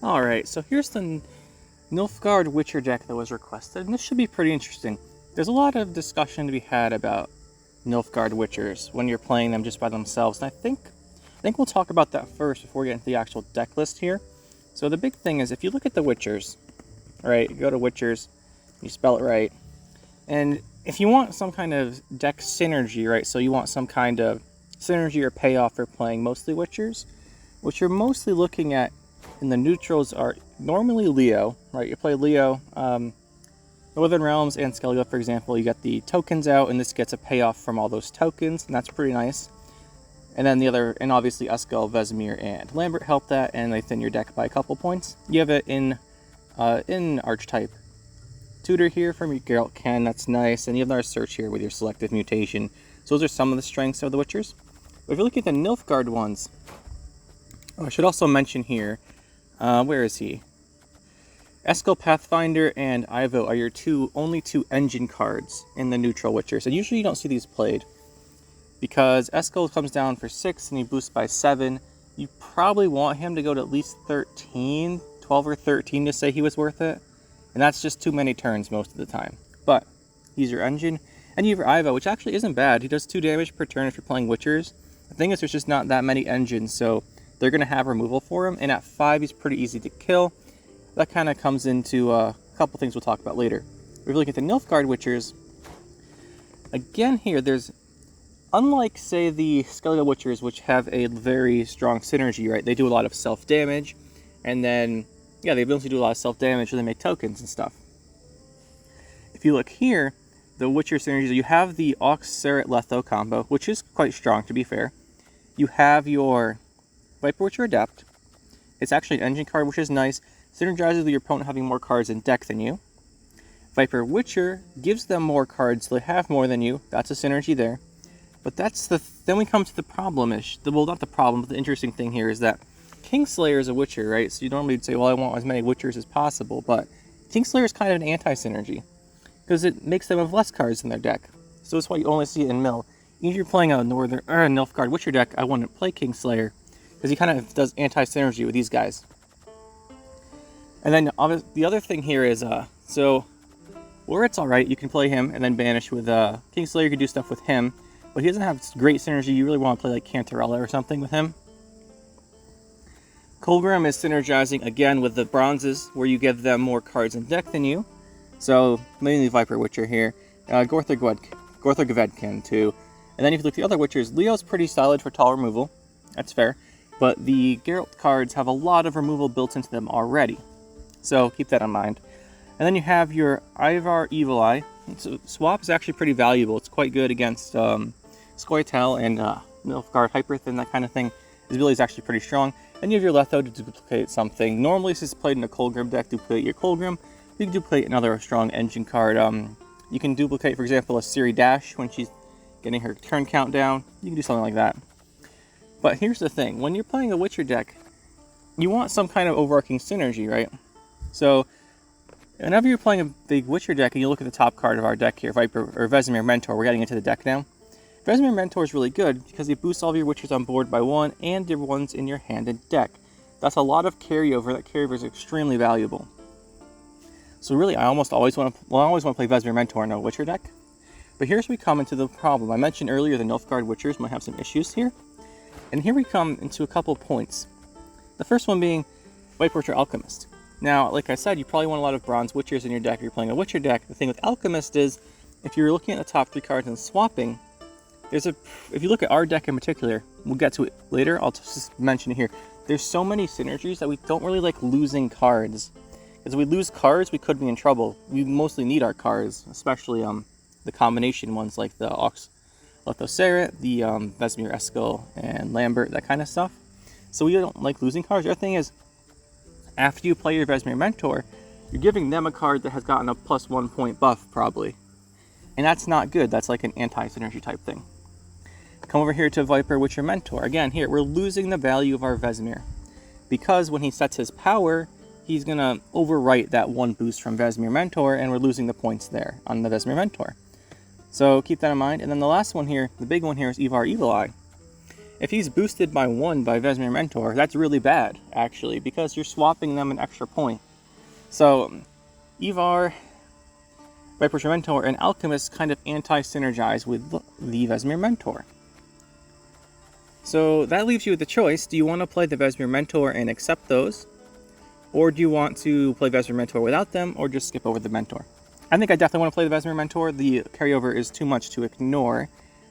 Alright, so here's the Nilfgaard Witcher deck that was requested, and this should be pretty interesting. There's a lot of discussion to be had about Nilfgaard Witchers when you're playing them just by themselves, and I think we'll talk about that first before we get into the actual deck list here. So the big thing is, if you look at the Witchers, right, you go to Witchers, you spell it right, and if you want some kind of deck synergy, right, so you want some kind of synergy or payoff for playing mostly Witchers, what you're mostly looking at in the neutrals are normally Leo, right? You play Leo, Northern Realms and Skellige, for example, you get the tokens out, and this gets a payoff from all those tokens, and that's pretty nice. And then the other, and obviously Eskel, Vesemir, and Lambert help that, and they thin your deck by a couple points. You have it in Archetype Tutor here from your Geralt Ken, that's nice, and you have another search here with your selective mutation. So those are some of the strengths of the Witchers. But if you look at the Nilfgaard ones, I should also mention here, where is he? Eskel Pathfinder and Ivo are your only two engine cards in the neutral Witchers, and usually you don't see these played. Because Eskel comes down for 6 and he boosts by 7, you probably want him to go to at least 13, 12 or 13 to say he was worth it. And that's just too many turns most of the time. But he's your engine. And you have your Ivo, which actually isn't bad. He does 2 damage per turn if you're playing Witchers. The thing is, there's just not that many engines, so they're going to have removal for him. And at 5, he's pretty easy to kill. That kind of comes into a couple things we'll talk about later. If we look at the Nilfgaard Witchers, again here, there's, unlike, say, the Skellige Witchers, which have a very strong synergy, right? They do a lot of self-damage, and then, yeah, they ability to do a lot of self-damage, and they make tokens and stuff. If you look here, the Witcher synergies, you have the Ox Seret Letho combo, which is quite strong, to be fair. You have your Viper Witcher Adept. It's actually an engine card, which is nice. Synergizes with your opponent having more cards in deck than you. Viper Witcher gives them more cards, so they have more than you. That's a synergy there. But that's then we come to the problem-ish. Well, not the problem, but the interesting thing here is that Kingslayer is a Witcher, right? So you normally would say, well, I want as many Witchers as possible, but Kingslayer is kind of an anti-synergy, because it makes them have less cards in their deck. So that's why you only see it in Mill. Even if you're playing a Northern or a Nilfgaard Witcher deck, I wouldn't play Kingslayer, because he kind of does anti-synergy with these guys. And then the other thing here is, so where it's alright, you can play him and then banish with Kingslayer, you can do stuff with him, but he doesn't have great synergy. You really want to play like Cantarella or something with him. Kolgrim is synergizing again with the bronzes, where you give them more cards in deck than you. So, mainly Viper Witcher here. Gorthor Gvedkin too. And then if you look at the other Witchers, Leo's pretty solid for tall removal. That's fair. But the Geralt cards have a lot of removal built into them already. So keep that in mind. And then you have your Ivar Evil Eye. So swap is actually pretty valuable. It's quite good against Scoia'tael and Nilfgaard Hyperthin, that kind of thing. His ability is actually pretty strong. And you have your Letho to duplicate something. Normally this is played in a Kolgrim deck, duplicate your Kolgrim. You can duplicate another strong engine card. You can duplicate, for example, a Ciri Dash when she's getting her turn count down. You can do something like that. But here's the thing. When you're playing a Witcher deck, you want some kind of overarching synergy, right? So, whenever you're playing a big Witcher deck and you look at the top card of our deck here, Viper or Vesemir Mentor, we're getting into the deck now. Vesemir Mentor is really good because it boosts all of your Witchers on board by 1 and your ones in your hand and deck. That's a lot of carryover. That carryover is extremely valuable. So really, I always want to play Vesemir Mentor in a Witcher deck. But here's where we come into the problem. I mentioned earlier the Nilfgaard Witchers might have some issues here. And here we come into a couple points. The first one being Viper Witcher Alchemist. Now, like I said, you probably want a lot of Bronze Witchers in your deck if you're playing a Witcher deck. The thing with Alchemist is, if you're looking at the top 3 cards and swapping, if you look at our deck in particular, we'll get to it later, I'll just mention it here. There's so many synergies that we don't really like losing cards. Because if we lose cards, we could be in trouble. We mostly need our cards, especially the combination ones like the Ox Letho Seret, the Vesemir Eskel, and Lambert, that kind of stuff. So we don't like losing cards. The other thing is, after you play your Vesemir Mentor, you're giving them a card that has gotten a +1 point buff, probably. And that's not good. That's like an anti-synergy type thing. Come over here to Viper Witcher Mentor. Again, here, we're losing the value of our Vesemir. Because when he sets his power, he's going to overwrite that 1 boost from Vesemir Mentor, and we're losing the points there on the Vesemir Mentor. So keep that in mind. And then the last one here, the big one here, is Ivar Evil Eye. If he's boosted by 1 by Vesemir Mentor, that's really bad, actually, because you're swapping them an extra point. So, Ivar, Viper's Mentor, and Alchemist kind of anti-synergize with the Vesemir Mentor. So that leaves you with the choice. Do you want to play the Vesemir Mentor and accept those? Or do you want to play Vesemir Mentor without them, or just skip over the Mentor? I think I definitely want to play the Vesemir Mentor. The carryover is too much to ignore.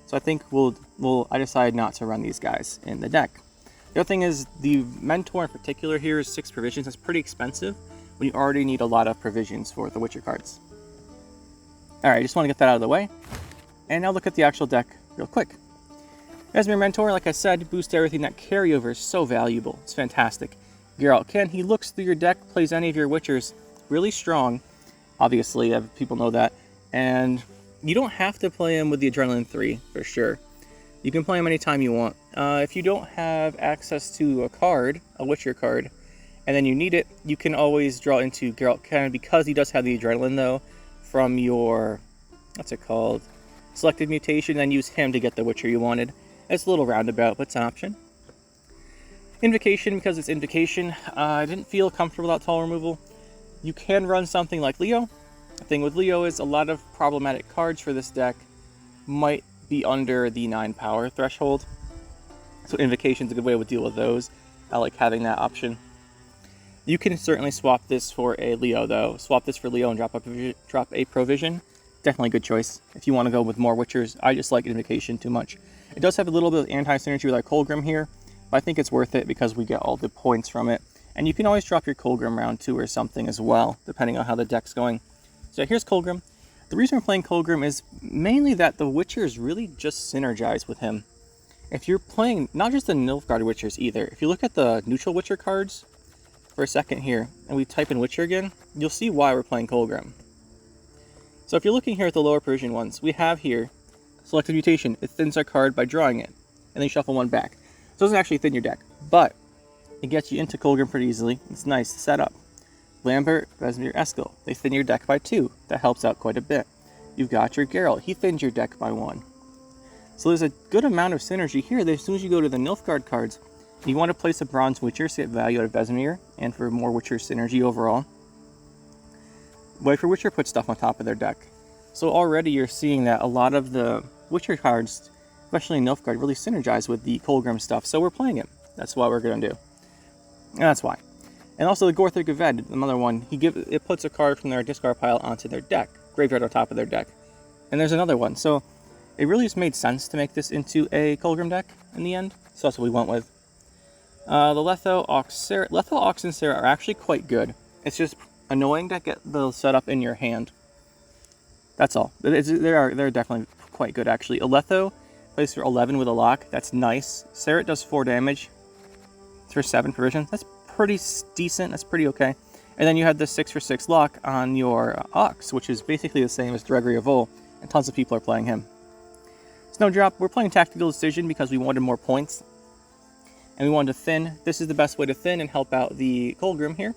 So I think I decide not to run these guys in the deck. The other thing is, the Mentor in particular here is 6 provisions. That's pretty expensive when you already need a lot of provisions for the Witcher cards. Alright, I just want to get that out of the way. And now look at the actual deck real quick. Vesemir Mentor, like I said, boosts everything. That carryover is so valuable. It's fantastic. Geralt he looks through your deck, plays any of your Witchers really strong. Obviously, people know that. And you don't have to play him with the Adrenaline 3, for sure. You can play him anytime you want. If you don't have access to a card, a Witcher card, and then you need it, you can always draw into Geralt because he does have the Adrenaline, though, from your, what's it called, selected mutation, then use him to get the Witcher you wanted. It's a little roundabout, but it's an option. Invocation, because it's Invocation, I didn't feel comfortable without toll removal. You can run something like Leo. The thing with Leo is a lot of problematic cards for this deck might be under the 9 power threshold. So Invocation's a good way to deal with those. I like having that option. You can certainly swap this for a Leo, though. Swap this for Leo and drop a Provision. Definitely a good choice. If you want to go with more Witchers, I just like Invocation too much. It does have a little bit of anti-synergy with our Kolgrim here, but I think it's worth it because we get all the points from it. And you can always drop your Kolgrim round 2 or something as well, depending on how the deck's going. So here's Kolgrim. The reason we're playing Kolgrim is mainly that the Witchers really just synergize with him. If you're playing, not just the Nilfgaard Witchers either, if you look at the neutral Witcher cards for a second here, and we type in Witcher again, you'll see why we're playing Kolgrim. So if you're looking here at the lower Persian ones, we have here, Selected Mutation. It thins our card by drawing it, and then you shuffle one back. So it doesn't actually thin your deck, but it gets you into Kolgrim pretty easily. It's nice to set up. Lambert, Vesemir, Eskel. They thin your deck by 2. That helps out quite a bit. You've got your Geralt. He thins your deck by 1. So there's a good amount of synergy here that as soon as you go to the Nilfgaard cards, you want to place a Bronze Witcher to get value out of Vesemir, and for more Witcher synergy overall. Viper Witcher puts stuff on top of their deck. So already you're seeing that a lot of the Witcher cards, especially Nilfgaard, really synergize with the Kolgrim stuff. So we're playing it. That's what we're going to do. And that's why. And also the Gorthir Gaved, another one, it puts a card from their discard pile onto their deck, graveyard on top of their deck. And there's another one. So it really just made sense to make this into a Kolgrim deck in the end. So that's what we went with. The Letho, Ox, and Sarah are actually quite good. It's just annoying to get the setup in your hand. That's all. They're definitely quite good, actually. A Letho plays for 11 with a lock. That's nice. Sarah does 4 damage. It's for 7 provision. That's pretty decent. That's pretty okay. And then you have the 6 for 6 lock on your Ox, which is basically the same as Gregory of Vol, and tons of people are playing him. Snowdrop, we're playing Tactical Decision because we wanted more points, and we wanted to thin. This is the best way to thin and help out the Kolgrim here.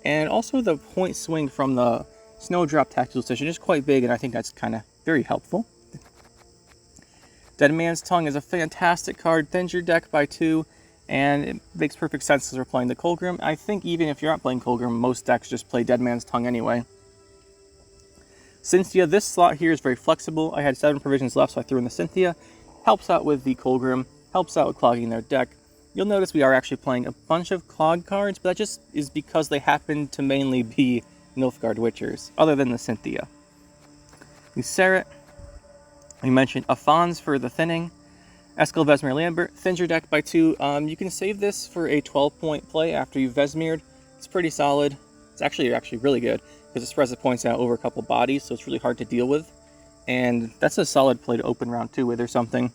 And also the point swing from the Snowdrop Tactical Decision is quite big, and I think that's kind of very helpful. Dead Man's Tongue is a fantastic card, thins your deck by 2, and it makes perfect sense as we're playing the Kolgrim. I think even if you're not playing Kolgrim, most decks just play Dead Man's Tongue anyway. Cynthia, this slot here is very flexible. I had 7 provisions left, so I threw in the Cynthia. Helps out with the Kolgrim, helps out with clogging their deck. You'll notice we are actually playing a bunch of clog cards, but that just is because they happen to mainly be Nilfgaard Witchers, other than the Cynthia. The Serret, we mentioned Afons for the thinning. Eskel, Vesemir, Lambert, thins your deck by 2. You can save this for a 12-point play after you've Vesemired. It's pretty solid. It's actually really good, because it spreads the points out over a couple bodies, so it's really hard to deal with. And that's a solid play to open round 2 with or something.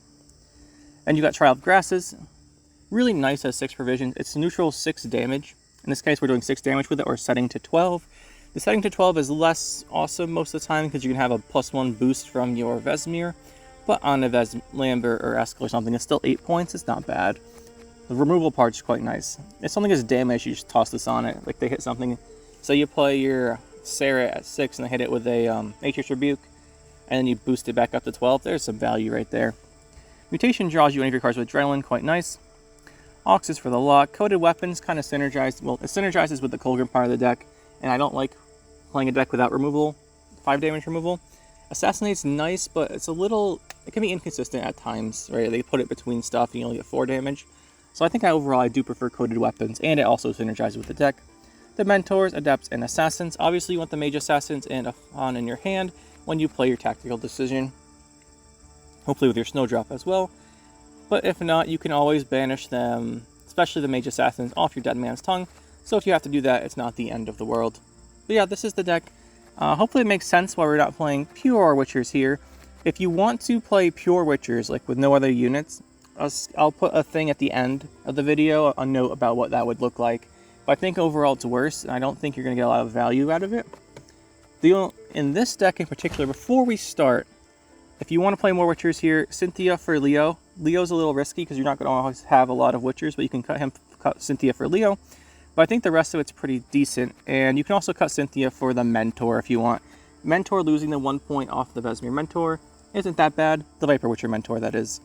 And you got Trial of Grasses. Really nice as 6 provisions. It's neutral 6 damage. In this case, we're doing 6 damage with it, or setting to 12. The setting to 12 is less awesome most of the time, because you can have a +1 boost from your Vesemir. But on a Lambert or Eskel or something, it's still 8 points. It's not bad. The removal part's quite nice. If something is damaged, you just toss this on it. Like they hit something. So you play your Sarah at 6 and they hit it with a Nature's Rebuke, and then you boost it back up to 12. There's some value right there. Mutation draws you any of your cards with Adrenaline, quite nice. Ox is for the lock. Coated Weapons kind of synergizes, well, it synergizes with the Kolgrim part of the deck, and I don't like playing a deck without removal, 5 damage removal. Assassinate's nice, but it's a little, it can be inconsistent at times, right? They put it between stuff and you only get 4 damage. So I think overall I do prefer Coated Weapons, and it also synergizes with the deck. The Mentors, Adepts, and Assassins. Obviously you want the Mage Assassins and a Fawn in your hand when you play your tactical decision. Hopefully with your Snowdrop as well. But if not, you can always banish them, especially the Mage Assassins, off your Dead Man's Tongue. So if you have to do that, it's not the end of the world. But yeah, this is the deck. Hopefully it makes sense why we're not playing pure Witchers here. If you want to play pure Witchers, like with no other units, I'll put a thing at the end of the video, a note about what that would look like. But I think overall it's worse, and I don't think you're going to get a lot of value out of it. In this deck in particular, before we start, if you want to play more Witchers here, Cynthia for Leo. Leo's a little risky because you're not going to always have a lot of Witchers, but you can cut Cynthia for Leo. But I think the rest of it's pretty decent, and you can also cut Cynthia for the Mentor if you want. Mentor losing the 1 point off the Vesemir Mentor isn't that bad. The Viper Witcher Mentor, that is.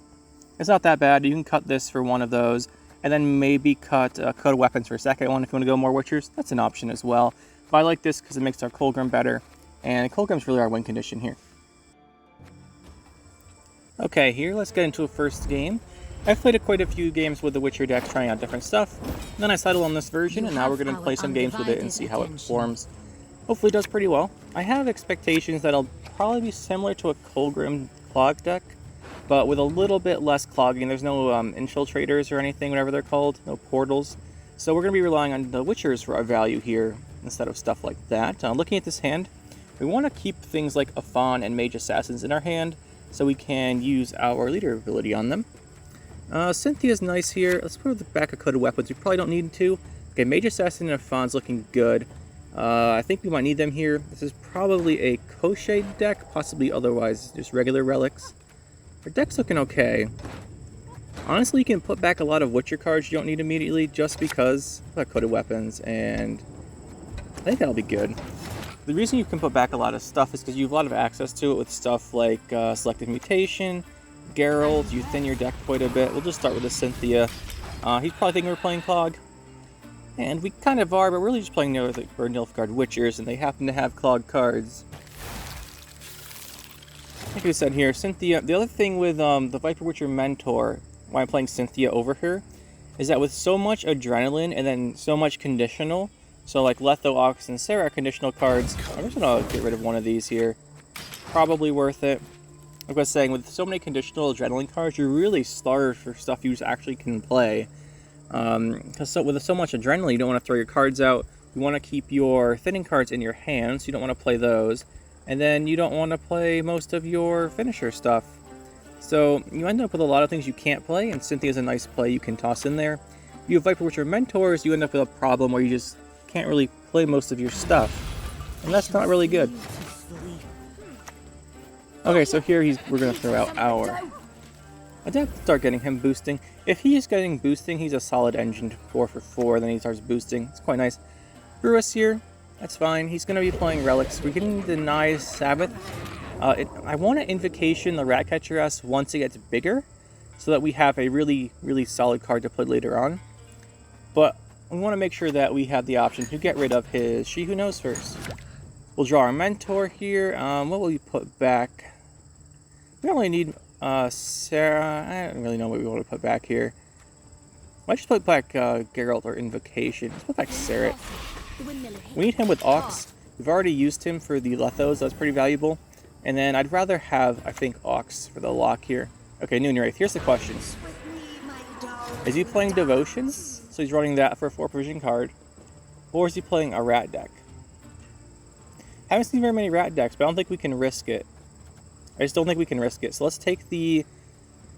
It's not that bad. You can cut this for one of those, and then maybe cut Coated Weapons for a second one if you want to go more Witchers. That's an option as well. But I like this because it makes our Kolgrim better, and Kolgrim's really our win condition here. Okay, here, let's get into a first game. I've played quite a few games with the Witcher decks, trying out different stuff. Then I settled on this version, and now we're going to play some games with it and see how it performs. Hopefully it does pretty well. I have expectations that it'll probably be similar to a Kolgrim clog deck, but with a little bit less clogging. There's no infiltrators or anything, whatever they're called, no portals. So we're going to be relying on the Witchers for our value here, instead of stuff like that. Looking at this hand, we want to keep things like a Fawn and Mage Assassins in our hand, so we can use our leader ability on them. Cynthia's nice here. Let's put the back of Coated Weapons. We probably don't need to. Okay, Mage Assassin and Fawn's looking good. I think we might need them here. This is probably a Crochet deck, possibly otherwise just regular Relics. Our deck's looking okay. Honestly, you can put back a lot of Witcher cards you don't need immediately just because of Coated Weapons, and I think that'll be good. The reason you can put back a lot of stuff is because you have a lot of access to it with stuff like Selective Mutation, Geralt. You thin your deck quite a bit. We'll just start with the Cynthia. He's probably thinking we're playing Clog. And we kind of are, but we're really just playing for Nilfgaard Witchers, and they happen to have Clog cards. Like I said here, Cynthia, the other thing with the Viper Witcher Mentor, why I'm playing Cynthia over her, is that with so much Adrenaline and then so much conditional, so like Letho, Ox, and Sarah conditional cards, I'm just going to get rid of one of these here. Probably worth it. Like I was saying, with so many conditional Adrenaline cards, you're really starved for stuff you actually can play. Because with so much Adrenaline, you don't want to throw your cards out. You want to keep your thinning cards in your hand, so you don't want to play those. And then you don't want to play most of your finisher stuff. So you end up with a lot of things you can't play, and Cynthia's a nice play you can toss in there. If you have Viper Witcher Mentors, you end up with a problem where you just can't really play most of your stuff. And that's not really good. Okay, so here we're going to throw out our Adept, start getting him boosting. If he is getting boosting, he's a solid engine 4 for 4, then he starts boosting. It's quite nice. Brewis here, that's fine. He's going to be playing Relics. We're getting denied Sabbath. I want an Invocation the Ratcatcher S once it gets bigger, so that we have a really, really solid card to play later on. But we want to make sure that we have the option to get rid of his She Who Knows first. We'll draw our Mentor here. What will we put back? We don't really need Sarah. I don't really know what we want to put back here. Might just put back Geralt or Invocation. Let's put back Sarah. We need him with Ox. We've already used him for the Lethos. That's pretty valuable. And then I'd rather have, I think, Ox for the lock here. Okay, Noon Wraith. Here's the question. Is he playing Devotions? So he's running that for a 4 provision card. Or is he playing a Rat deck? Haven't seen very many Rat decks, but I don't think we can risk it. I just don't think we can risk it. So let's take the...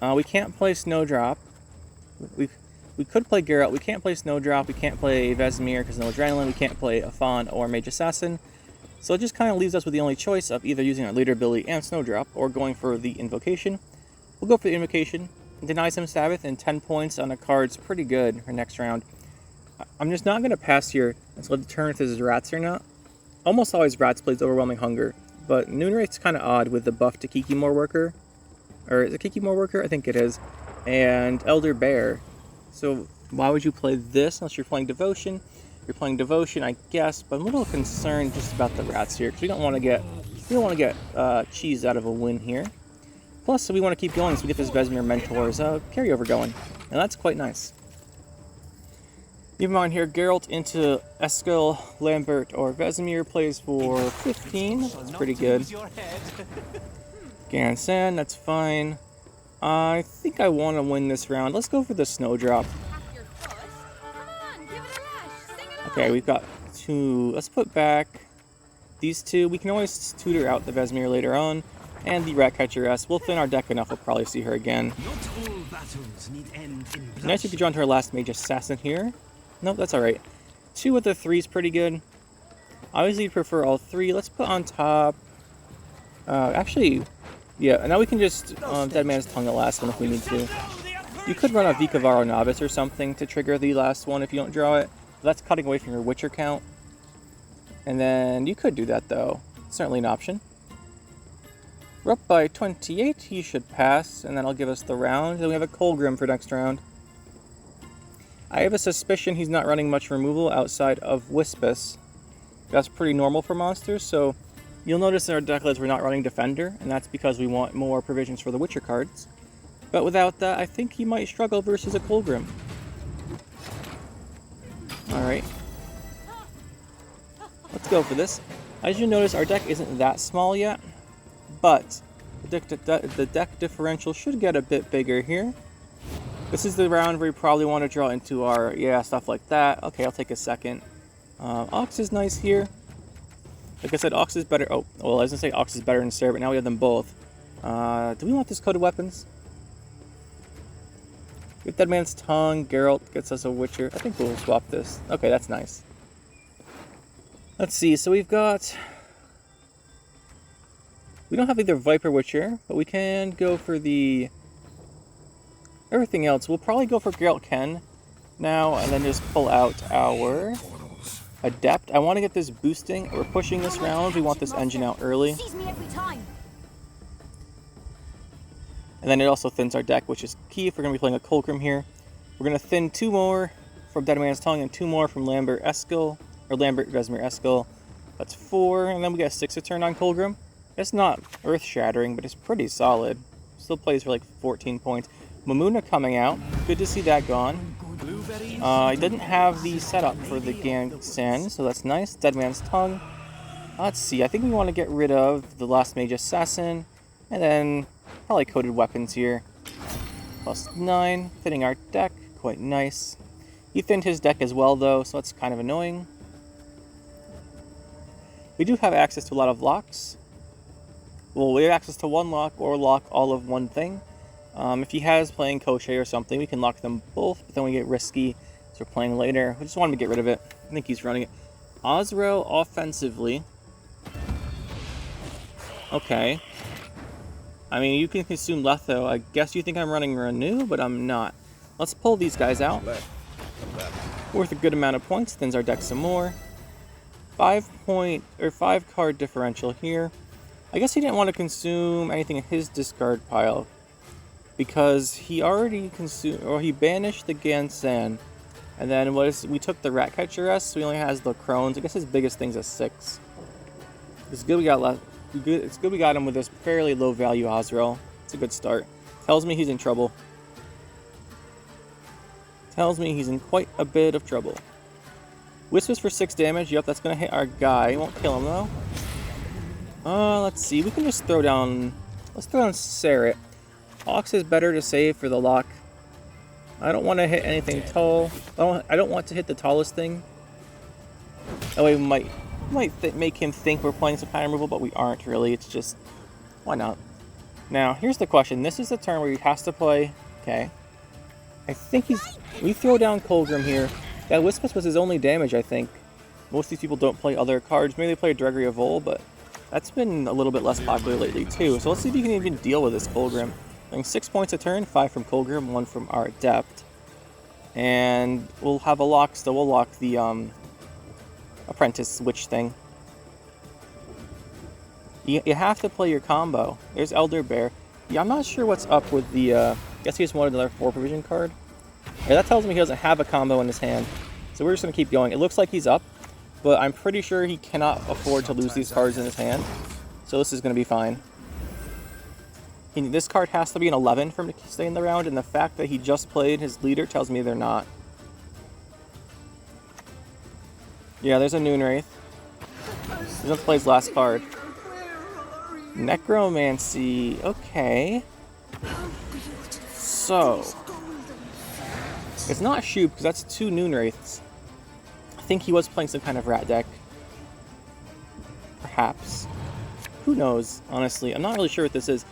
we can't play Snowdrop. We could play Geralt. We can't play Snowdrop. We can't play Vesemir because no Adrenaline. We can't play a Fawn or Mage Assassin. So it just kind of leaves us with the only choice of either using our leader ability and Snowdrop or going for the Invocation. We'll go for the Invocation. Denies him Sabbath, and 10 points on a card's pretty good for next round. I'm just not going to pass here until I determine if this is Rats or not. Almost always Rats plays Overwhelming Hunger, but Noon Wraith's kind of odd with the buff to Kikimor Worker. or is it Kikimore Worker? I think it is. And Elder Bear. So why would you play this unless you're playing Devotion? You're playing Devotion, I guess, but I'm a little concerned just about the rats here because we don't want to get cheese out of a win here. Plus, we want to keep going so we get this Vesemir Mentor's carryover going, and that's quite nice. Even on here, Geralt into Eskel, Lambert, or Vesemir plays for 15. That's pretty good. Gansan, that's fine. I think I want to win this round. Let's go for the Snowdrop. Okay, we've got 2. Let's put back these 2. We can always tutor out the Vesemir later on. And the Ratcatcher S. We'll thin our deck enough, we'll probably see her again. Nice we could draw into our last Mage Assassin here. Nope, that's alright. 2 of the 3 is pretty good. Obviously, prefer all 3. Let's put on top... actually, yeah, and now we can just Dead Man's Tongue the last one if we need to. You could run a Vikavaro Novice or something to trigger the last one if you don't draw it. That's cutting away from your Witcher count. And then you could do that, though. Certainly an option. We're up by 28. He should pass, and then I'll give us the round. Then we have a Kolgrim for next round. I have a suspicion he's not running much removal outside of Wispus. That's pretty normal for monsters, so you'll notice in our deck lists we're not running Defender, and that's because we want more provisions for the Witcher cards. But without that, I think he might struggle versus a Kolgrim. Alright. Let's go for this. As you notice, our deck isn't that small yet, but the deck differential should get a bit bigger here. This is the round where you probably want to draw into our, stuff like that. Okay, I'll take a second. Ox is nice here. Like I said, Ox is better. Oh, well, I was going to say Ox is better than Servant. Now we have them both. Do we want this Coded Weapons? With Dead Man's Tongue, Geralt gets us a Witcher. I think we'll swap this. Okay, that's nice. Let's see, so we've got... We don't have either Viper Witcher, but we can go for the... Everything else. We'll probably go for Geralt Ken now, and then just pull out our Adept. I want to get this boosting. We're pushing this round. We want this engine out early. And then it also thins our deck, which is key if we're going to be playing a Kolgrim here. We're going to thin 2 more from Dead Man's Tongue and 2 more from Lambert Eskel, or Lambert Vesemir Eskel. That's 4, and then we got 6 a turn on Kolgrim. It's not earth-shattering, but it's pretty solid. Still plays for like 14 points. Mamuna coming out. Good to see that gone. He didn't have the setup for the Gansan, so that's nice. Dead Man's Tongue. Let's see, I think we want to get rid of the last Mage Assassin, and then probably Coded Weapons here. +9, thinning our deck, quite nice. He thinned his deck as well, though, so that's kind of annoying. We do have access to a lot of locks. Well, we have access to 1 lock or lock all of one thing. If he has playing Crochet or something, we can lock them both, but then we get risky, so we're playing later. We just want him to get rid of it. I think he's running it. Osrel offensively. Okay. I mean, you can consume Letho. I guess you think I'm running Renew, but I'm not. Let's pull these guys out. Worth a good amount of points. Thins our deck some more. 5 card differential here. I guess he didn't want to consume anything in his discard pile because he already consumed, or he banished the Gansan, and then we took the Ratcatcher S, so he only has the Crones. I guess his biggest thing's a 6. It's good we got left. It's good we got him with this fairly low value Osrel. It's a good start. Tells me he's in trouble. Tells me he's in quite a bit of trouble. Whispers for 6 damage. Yep, that's gonna hit our guy. Won't kill him though. Let's see. We can just throw down. Let's throw down Serret. Ox is better to save for the lock. I don't want to hit anything tall. I don't want to hit the tallest thing. That way we might make him think we're playing some kind of removal, but we aren't really. It's just, why not? Now, here's the question. This is the turn where he has to play. Okay. I think we throw down Kolgrim here. That Wispus was his only damage, I think. Most of these people don't play other cards. Maybe they play Gregory of Vol, but that's been a little bit less popular lately, too. So let's see if you can even deal with this Kolgrim. 6 points a turn, 5 from Kolgrim, 1 from our Adept. And we'll have a lock, so we'll lock the Apprentice Witch thing. You have to play your combo. There's Elder Bear. Yeah, I'm not sure what's up with the, I guess he just wanted another 4 provision card. Yeah, that tells me he doesn't have a combo in his hand. So we're just going to keep going. It looks like he's up, but I'm pretty sure he cannot afford to lose these cards in his hand. So this is going to be fine. This card has to be an 11 for him to stay in the round, and the fact that he just played his leader tells me they're not. Yeah, there's a Noonwraith. He doesn't play his last card. Necromancy. Okay. So it's not Shoop, because that's 2 Noonwraiths. I think he was playing some kind of rat deck. Perhaps. Who knows, honestly. I'm not really sure what this is.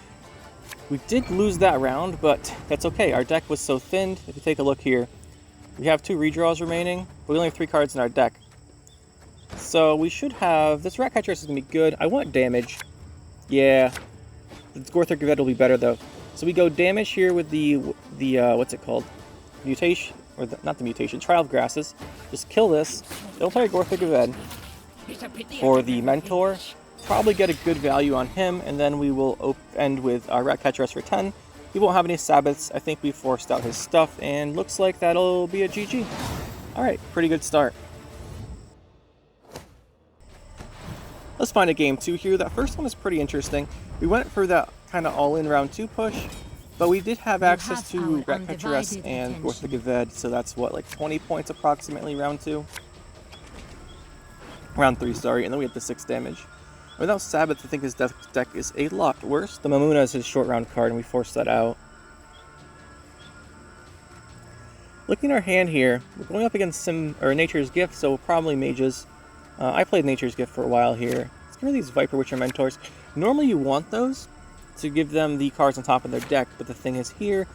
We did lose that round, but that's okay. Our deck was so thinned. If you take a look here, we have 2 redraws remaining, but we only have 3 cards in our deck. So we should have... This Ratcatcher is going to be good. I want damage. Yeah. The Gorthric Gaved will be better, though. So we go damage here with the what's it called? Mutation, or not the mutation, Trial of Grasses. Just kill this. They'll play Gorthric Gaved for the Mentor. Probably get a good value on him, and then we will end with our Ratcatcher for 10. He won't have any Sabbaths. I think we forced out his stuff, and looks like that'll be a GG. Alright, pretty good start. Let's find a game 2 here. That first one is pretty interesting. We went for that kind of all-in round 2 push, but we did have access to Ratcatcher and Gorthric Gaved, so that's what, like 20 points approximately round 2? Round 3, sorry, and then we had the 6 damage. Without Sabbath, I think his deck is a lot worse. The Mamuna is his short round card, and we forced that out. Looking at our hand here, we're going up against Nature's Gift, so probably mages. I played Nature's Gift for a while here. Let's get rid of these Viper Witcher Mentors. Normally you want those to give them the cards on top of their deck, but the thing is here,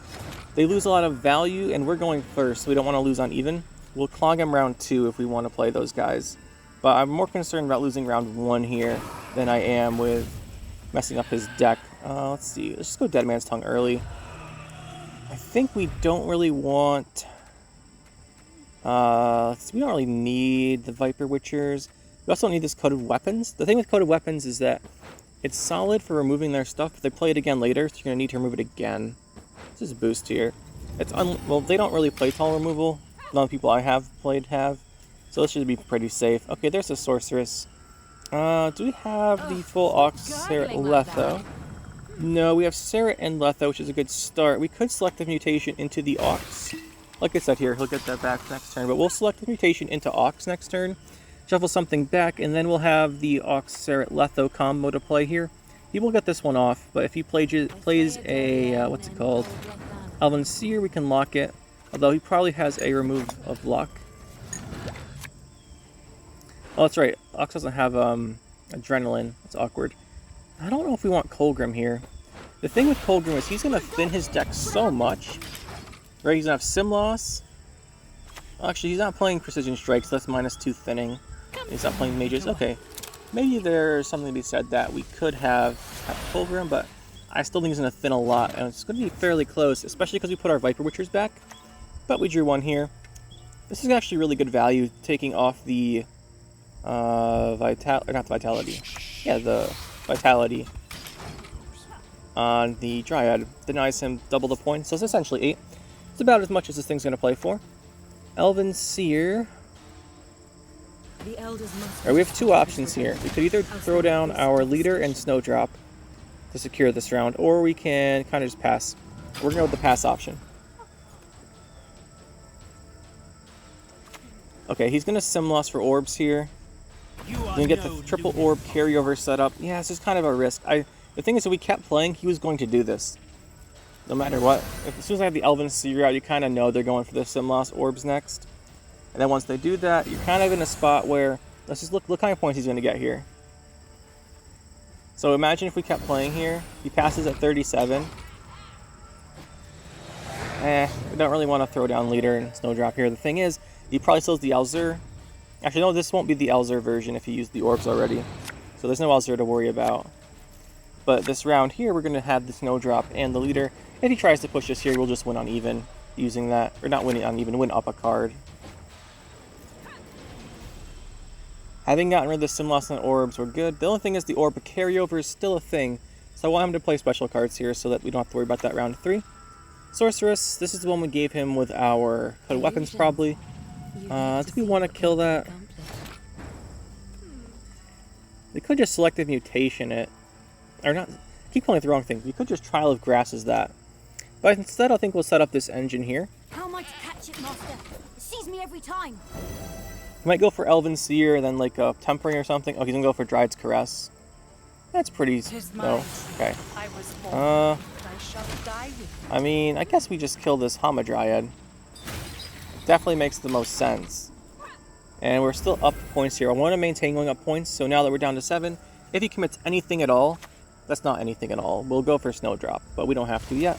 they lose a lot of value, and we're going first, so we don't want to lose on even. We'll clog him round 2 if we want to play those guys. But I'm more concerned about losing round 1 here than I am with messing up his deck. Let's see. Let's just go Dead Man's Tongue early. I think we don't really want... we don't really need the Viper Witchers. We also don't need this Coated Weapons. The thing with Coated Weapons is that it's solid for removing their stuff, but they play it again later, so you're going to need to remove it again. This is a boost here. It's well, they don't really play Tall Removal. None of the people I have played have. So this should be pretty safe. Okay, there's a Sorceress. Do we have the full Ox, Serret, Letho? No, we have Serret and Letho, which is a good start. We could select the mutation into the Ox. Like I said here, he'll get that back next turn. But we'll select the mutation into Ox next turn. Shuffle something back, and then we'll have the Ox, Serret, Letho combo to play here. He will get this one off, but if he plays a, what's it called? Elven Seer, we can lock it. Although he probably has a remove of luck. Oh, that's right. Ox doesn't have Adrenaline. That's awkward. I don't know if we want Kolgrim here. The thing with Kolgrim is he's going to thin his deck so much. Right, he's going to have Sim Loss. Actually, he's not playing Precision Strikes. So that's -2 thinning. He's not playing Mages. Okay. Maybe there's something to be said that we could have Kolgrim, but I still think he's going to thin a lot. And it's going to be fairly close, especially because we put our Viper Witchers back. But we drew one here. This is actually really good value, taking off the... not the Vitality. Yeah, the Vitality on the Dryad. Denies him double the points, so it's essentially 8. It's about as much as this thing's going to play for. Elven Seer. Right, we have 2 options here. We could either throw down our leader and Snowdrop to secure this round, or we can kind of just pass. We're going to go with the pass option. Okay, he's going to Sim Loss for Orbs here. Then get the triple orb carryover set up. Yeah, it's just kind of a risk. The thing is, if we kept playing, he was going to do this. No matter what. As soon as I have the Elven Seer out, you kind of know they're going for the Sim Loss Orbs next. And then once they do that, you're kind of in a spot where... Let's just look how many points he's going to get here. So imagine if we kept playing here. He passes at 37. We don't really want to throw down leader and Snowdrop here. The thing is, he probably still has the Elzer. Actually, no, this won't be the Elzer version if you used the Orbs already. So there's no Elzer to worry about. But this round here, we're going to have the Snowdrop and the leader. If he tries to push us here, we'll just win on even using that. Or not winning on even, win up a card. Having gotten rid of the Sim Loss and Orbs, we're good. The only thing is the Orb carryover is still a thing. So I want him to play special cards here so that we don't have to worry about that round 3. Sorceress, this is the one we gave him with our code weapons probably. Do we want to kill that? We could just selective mutation it. Or not, I keep calling it the wrong thing. We could just Trial of Grasses that. But instead I think we'll set up this engine here. How am I to catch it, Master? It sees me every time. He might go for Elven Seer and then like a Tempering or something. Oh, he's gonna go for Dryad's Caress. That's pretty... No. Okay. I mean, I guess we just kill this Hamadryad. Definitely makes the most sense. And we're still up points here. I want to maintain going up points, so now that we're down to 7, if he commits anything at all, that's not anything at all. We'll go for Snowdrop, but we don't have to yet.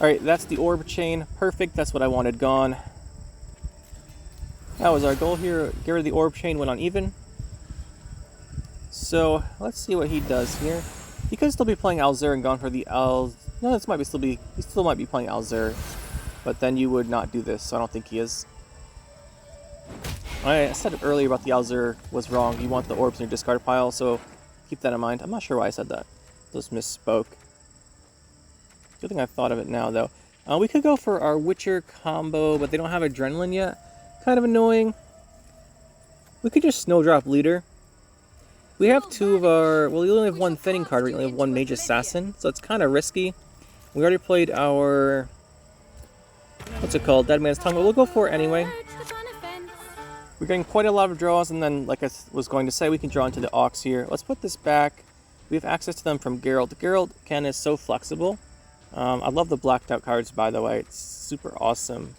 Alright, that's the Orb Chain. Perfect, that's what I wanted gone. That was our goal here. Get rid of the Orb Chain, went on even. So, let's see what he does here. He could still be playing Alzur and gone for the No, this might be he still might be playing Alzur. But then you would not do this, so I don't think he is. I said it earlier about the Alzur was wrong. You want the orbs in your discard pile, so keep that in mind. I'm not sure why I said that. Just misspoke. Good thing I thought of it now, though. We could go for our Witcher combo, but they don't have Adrenaline yet. Kind of annoying. We could just Snowdrop Leader. We have 2 of our... Well, we only have 1 Thinning card. We only have 1 Mage Assassin, so it's kind of risky. We already played our... What's it called? Dead Man's Tongue, but we'll go for it anyway. We're getting quite a lot of draws, and then, like I was going to say, we can draw into the Aux here. Let's put this back. We have access to them from Geralt. Geralt, Ken, is so flexible. I love the blacked out cards, by the way. It's super awesome.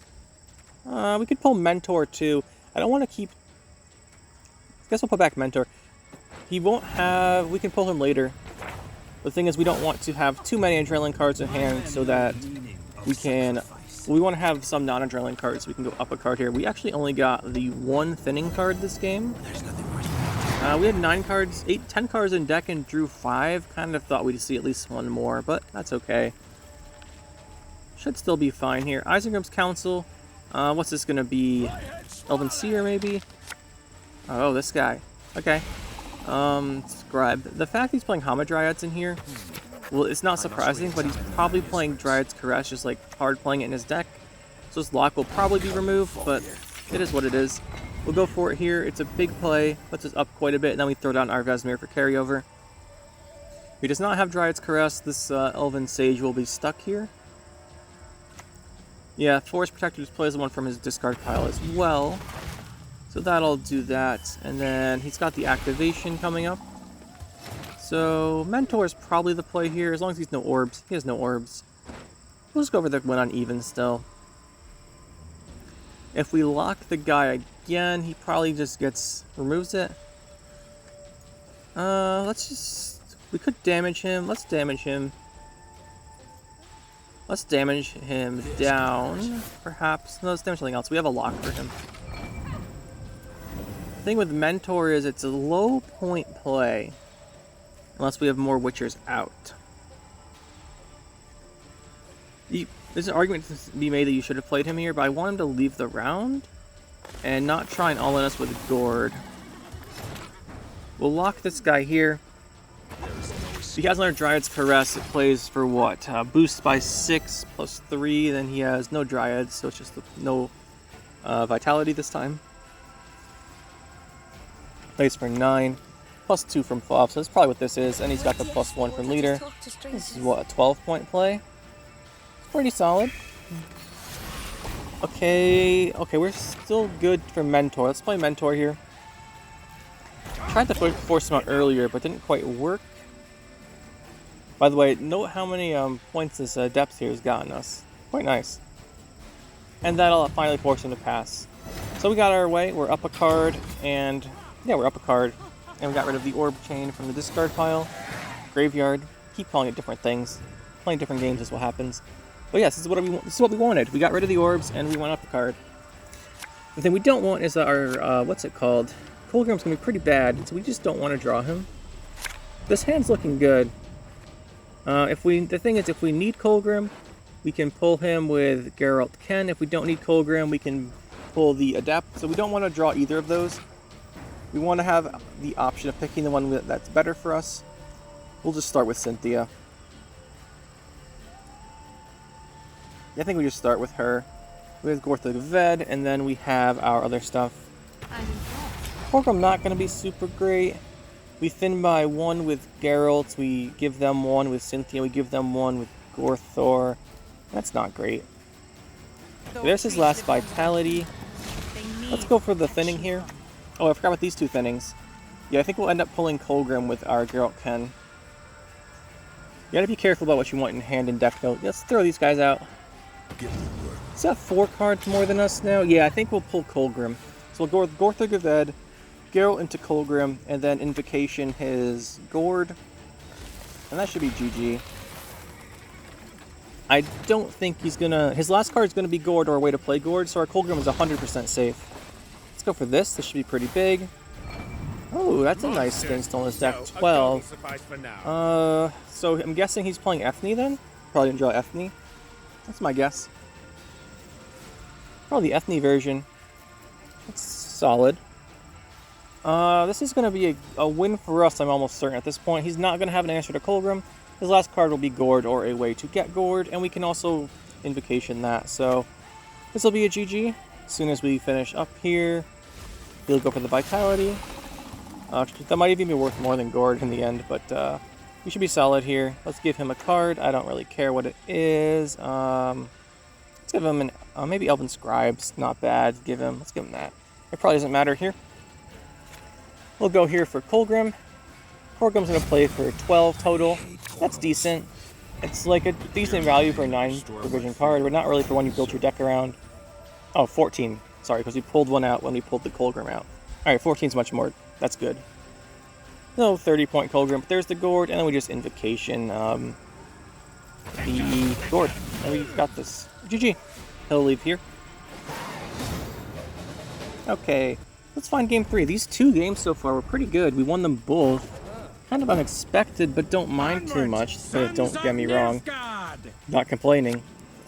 We could pull Mentor, too. I don't want to keep... I guess we'll put back Mentor. He won't have... We can pull him later. The thing is, we don't want to have too many Adrenaline cards in hand so that we can... We want to have some non-Adrenaline cards so we can go up a card here. We actually only got the 1 Thinning card this game. We had 9 cards, 10 cards in deck and drew 5. Kind of thought we'd see at least 1 more, but that's okay. Should still be fine here. Isengrim's Council. What's this going to be? Elven Seer, maybe? Oh, this guy. Okay. Scribe. The fact he's playing Hamadryads in here, well, it's not surprising, but he's probably playing Dryad's Caress, just like hard playing it in his deck. So his lock will probably be removed, but it is what it is. We'll go for it here. It's a big play, puts us up quite a bit, and then we throw down our Vesemir for carryover. If he does not have Dryad's Caress, this Elven Sage will be stuck here. Yeah, Forest Protector just plays the one from his discard pile as well. So that'll do that. And then he's got the activation coming up. So Mentor is probably the play here, as long as he's no orbs. He has no orbs. We'll just go over the win on even still. If we lock the guy again, he probably just removes it. We could damage him. Let's damage him. Let's damage him down, perhaps. No, let's damage something else. We have a lock for him. The thing with Mentor is it's a low point play. Unless we have more Witchers out. There's an argument to be made that you should have played him here, but I want him to leave the round and not try and all-in us with Gord. We'll lock this guy here. He has another Dryad's Caress. It plays for what? Boost by 6 plus 3. Then he has no Dryads, so it's just no Vitality this time. Plays for 9. Plus 2 from Fob, so that's probably what this is. And he's got the plus 1 from Leader. This is what, a 12-point play? Pretty solid. Okay, we're still good for Mentor. Let's play Mentor here. Tried to force him out earlier, but didn't quite work. By the way, note how many points this depth here has gotten us. Quite nice. And that'll finally force him to pass. So we got our way. We're up a card, and yeah, we're up a card. And we got rid of the Orb Chain from the discard pile. Graveyard. Keep calling it different things. Playing different games is what happens. But yes, this is what we wanted. We got rid of the orbs, and we went up the card. The thing we don't want is that our, what's it called? Kolgrim's going to be pretty bad, so we just don't want to draw him. This hand's looking good. The thing is, if we need Kolgrim, we can pull him with Geralt Ken. If we don't need Kolgrim, we can pull the Adept. So we don't want to draw either of those. We want to have the option of picking the one that's better for us. We'll just start with Cynthia. Yeah, I think we just start with her. We have Gorthug Ved, and then we have our other stuff. Kolgrim not going to be super great. We thin by one with Geralt. We give them one with Cynthia. We give them one with Gorthor. That's not great. There's his last Vitality. Let's go for the thinning here. Oh, I forgot about these two thinnings. Yeah, I think we'll end up pulling Kolgrim with our Geralt Ken. You gotta be careful about what you want in hand and deck, though. Let's throw these guys out. Is that 4 cards more than us now? Yeah, I think we'll pull Kolgrim. So we'll go with Gorthug of Ed, Geralt into Kolgrim, and then Invocation his Gord. And that should be GG. I don't think he's gonna... His last card is gonna be Gord or a way to play Gord, so our Kolgrim is 100% safe. Let's go for this. This should be pretty big. Oh, that's a nice Stingstone in his deck. 12. So I'm guessing he's playing Ethne then? Probably enjoy Ethne. That's my guess. Probably the Ethne version. That's solid. This is going to be a win for us, I'm almost certain at this point. He's not going to have an answer to Kolgrim. His last card will be Gord or a way to get Gord, and we can also Invocation that. So this will be a GG. As soon as we finish up here, he'll go for the Vitality. That might even be worth more than Gord in the end, but we should be solid here. Let's give him a card. I don't really care what it is. Let's give him an maybe Elven Scribes. Not bad. Let's give him that. It probably doesn't matter here. We'll go here for Kolgrim. Kolgrim's going to play for 12 total. That's decent. It's like a decent value for a 9 provision card, but not really for one you built your deck around. Oh, 14. Sorry, because we pulled one out when we pulled the Kolgrim out. Alright, 14 is much more. That's good. No 30-point Kolgrim, but there's the Gord, and then we just Invocation the Gord. And we've got this. GG. He'll leave here. Okay, let's find game 3. These 2 games so far were pretty good. We won them both. Kind of unexpected, but don't mind too much. So don't get me wrong. Not complaining.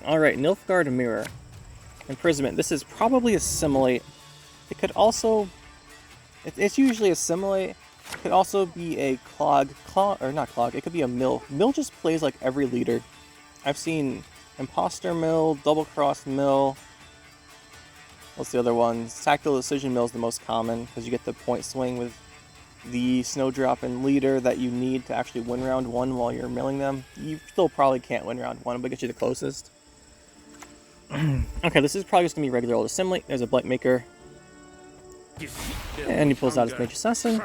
Alright, Nilfgaard Mirror. Imprisonment. This is probably Assimilate. It could also... It's usually Assimilate. It could also be a or not Clog, it could be a Mill. Mill just plays like every leader. I've seen Imposter Mill, Double Cross Mill. What's the other one? Tactical Decision Mill is the most common, because you get the point swing with the Snowdrop and leader that you need to actually win round 1 while you're milling them. You still probably can't win round 1, but get you the closest. Okay, this is probably just going to be regular old Assimilate. There's a Blight Maker. And he pulls out his Mage Assassin.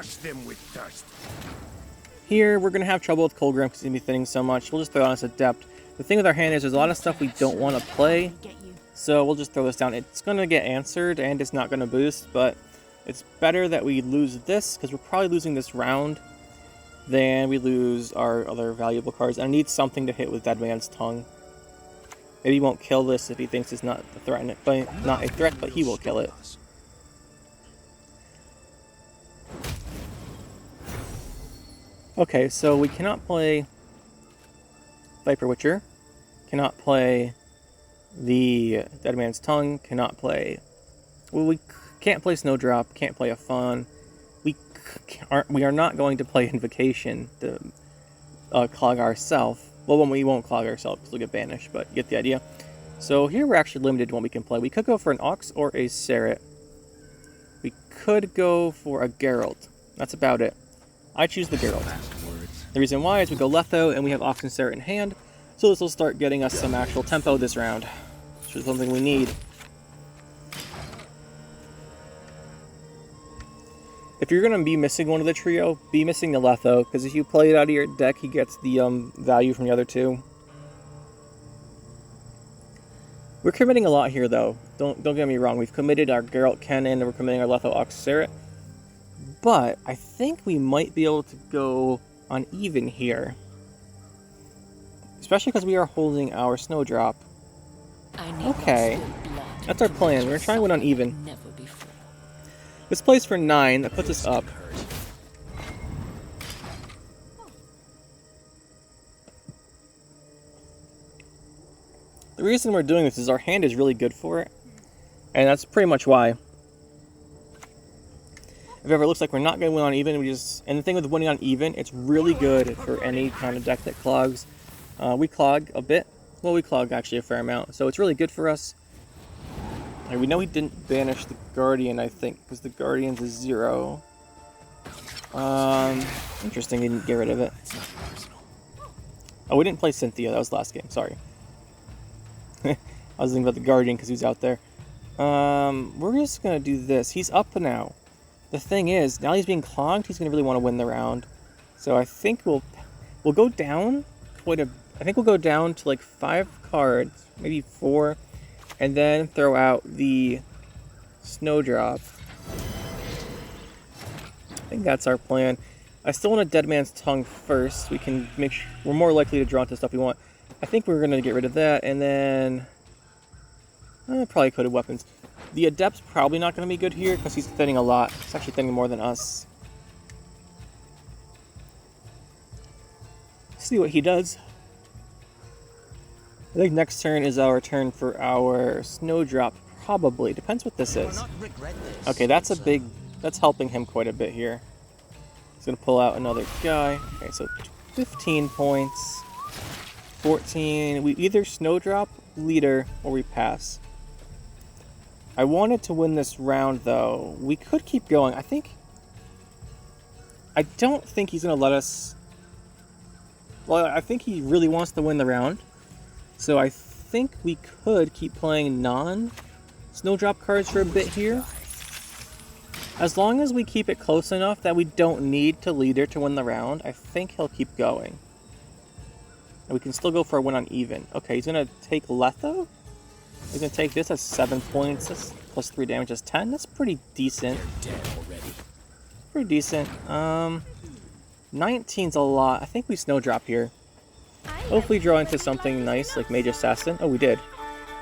Here, we're going to have trouble with Kolgrim because he's going to be thinning so much. We'll just throw on his Adept. The thing with our hand is there's a lot of stuff we don't want to play. So we'll just throw this down. It's going to get answered and it's not going to boost, but it's better that we lose this because we're probably losing this round than we lose our other valuable cards. I need something to hit with Dead Man's Tongue. Maybe he won't kill this if he thinks it's not a threat, but he will kill it. Okay, so we cannot play Viper Witcher, cannot play the Dead Man's Tongue, cannot play... Well, we can't play Snowdrop, can't play a Fawn. We are not going to play Invocation to clog ourselves. Well, we won't clog ourselves because we'll get banished, but you get the idea. So here we're actually limited to what we can play. We could go for an Ox or a Serret. We could go for a Geralt. That's about it. I choose the Geralt. The reason why is we go Letho and we have Ox and Serret in hand, so this will start getting us some actual tempo this round, which is something we need. If you're going to be missing one of the trio, be missing the Letho, because if you play it out of your deck, he gets the value from the other 2. We're committing a lot here, though. Don't get me wrong. We've committed our Geralt Ken and we're committing our Letho Ox Serret. But I think we might be able to go on even here. Especially because we are holding our Snowdrop. Okay. That's our plan. We're going to try and win on even. This plays for 9. That puts us up. The reason we're doing this is our hand is really good for it. And that's pretty much why. If ever it looks like we're not going to win on even, and the thing with winning on even, it's really good for any kind of deck that clogs. We clog a bit. Well, we clog actually a fair amount, so it's really good for us. And we know he didn't banish the Guardian, I think, because the Guardian's a 0. Interesting, he didn't get rid of it. Oh, we didn't play Cynthia, that was the last game, sorry. I was thinking about the Guardian because he was out there. We're just going to do this. He's up now. The thing is, now he's being clogged, he's going to really want to win the round. So I think we'll go down quite a... I think we'll go down to like 5 cards, maybe 4, and then throw out the Snowdrop. I think that's our plan. I still want a Dead Man's Tongue first. We can make sure we're more likely to draw into stuff we want. I think we're going to get rid of that, and then... probably Coded Weapons. The Adept's probably not going to be good here because he's thinning a lot. He's actually thinning more than us. See what he does. I think next turn is our turn for our Snowdrop. Probably. Depends what this is. Okay, that's a big... That's helping him quite a bit here. He's going to pull out another guy. Okay, so 15 points. 14. We either Snowdrop, Leader, or we pass. I wanted to win this round, though. We could keep going. I don't think he's going to let us... Well, I think he really wants to win the round. So I think we could keep playing non-Snowdrop cards for a bit here. As long as we keep it close enough that we don't need to Leader to win the round, I think he'll keep going. And we can still go for a win on even. Okay, he's going to take Letho? He's going to take this as 7 points. That's plus 3 damage is 10. That's pretty decent. Pretty decent. 19's a lot. I think we Snowdrop here. Hopefully draw into something nice like Mage Assassin. Oh, we did.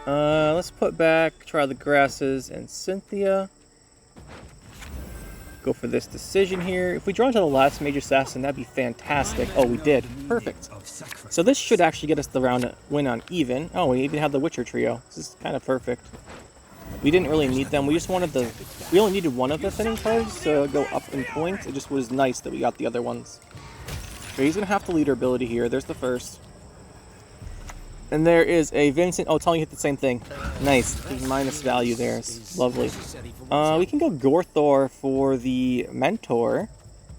Let's put back Try the Grasses and Cynthia. Go for this decision here. If we draw into the last Mage Assassin, that'd be fantastic. Oh, we did. Perfect. So this should actually get us the round win on even. Oh, we even have the Witcher trio. This is kind of perfect. We didn't really need them. We just wanted the... We only needed one of the thinning cards to go up in points. It just was nice that we got the other ones. So he's going to have the Leader ability here. There's the first. And there is a Vincent. Oh, telling you hit the same thing. Nice. There's minus value there. It's lovely. We can go Gorthor for the Mentor.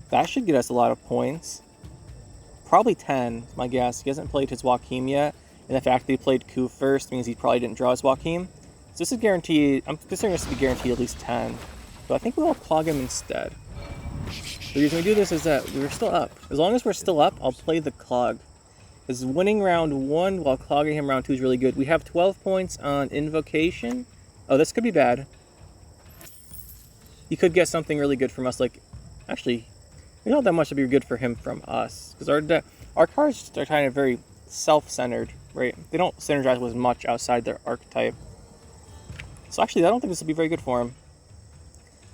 That should get us a lot of points. Probably 10, my guess. He hasn't played his Joachim yet. And the fact that he played Ku first means he probably didn't draw his Joachim. So this is guaranteed. I'm considering this to be guaranteed at least 10. So I think we'll clog him instead. The reason we do this is that we're still up. As long as we're still up, I'll play the clog. Because winning round 1 while clogging him round 2 is really good. We have 12 points on Invocation. Oh, this could be bad. He could get something really good from us. Like, actually, not that much would be good for him from us. Because our cards are kind of very self-centered, right? They don't synergize with much outside their archetype. So actually, I don't think this would be very good for him.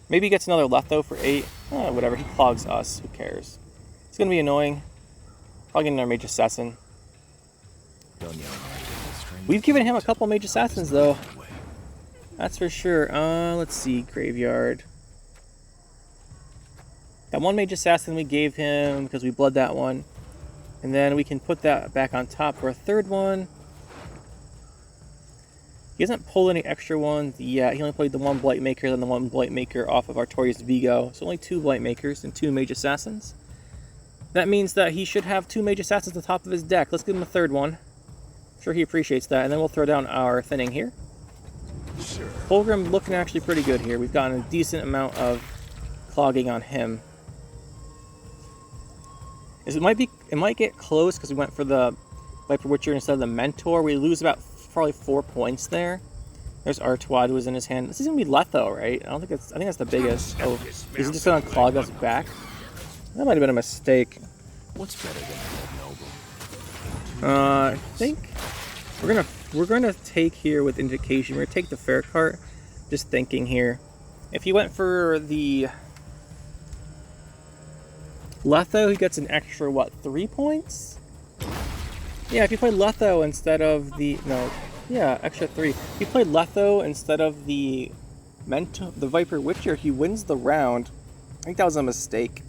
Maybe he gets another Letho for 8. Whatever, he clogs us. Who cares? It's going to be annoying. Probably getting another Mage Assassin. We've given him a couple Mage Assassins, though. That's for sure. Let's see. Graveyard. That one Mage Assassin we gave him because we bled that one. And then we can put that back on top for a third one. He hasn't pulled any extra ones yet. He only played the one Blightmaker, then the one Blightmaker off of Artorias Vigo. So only 2 Blightmakers and 2 Mage Assassins. That means that he should have 2 Mage Assassins on top of his deck. Let's give him a third one. I'm sure he appreciates that. And then we'll throw down our thinning here. Sure. Kolgrim looking actually pretty good here. We've gotten a decent amount of clogging on him. It might get close because we went for the Viper Witcher instead of the Mentor. We lose about probably 4 points there. There's Artois was in his hand. This is gonna be Letho, right? I think that's the biggest. Oh, he's just gonna clog us back. That might have been a mistake. What's better than noble? I think we're gonna take here with Indication. We're gonna take the fair cart. Just thinking here. If he went for the Letho, he gets an extra, what, 3 points? Yeah, if you played Letho instead of the... No. Yeah, extra 3. If you played Letho instead of the Viper Witcher, he wins the round. think that was a mistake.